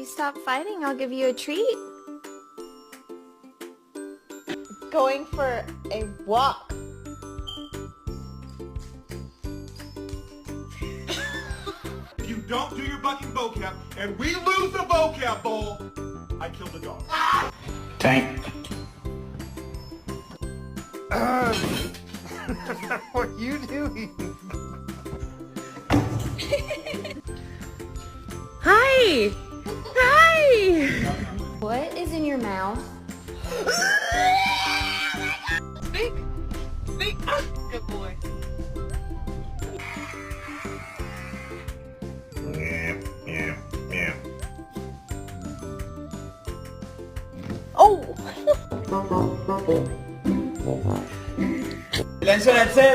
you stop fighting, I'll give you a treat. Going for a walk. If you don't do your bucking vocab and we lose the vocab bowl, I kill the dog. Tank. What are you doing? Hi! Hi! What is in your mouth? Speak! Speak! Good boy. Yeah. Oh! Silencio en el set.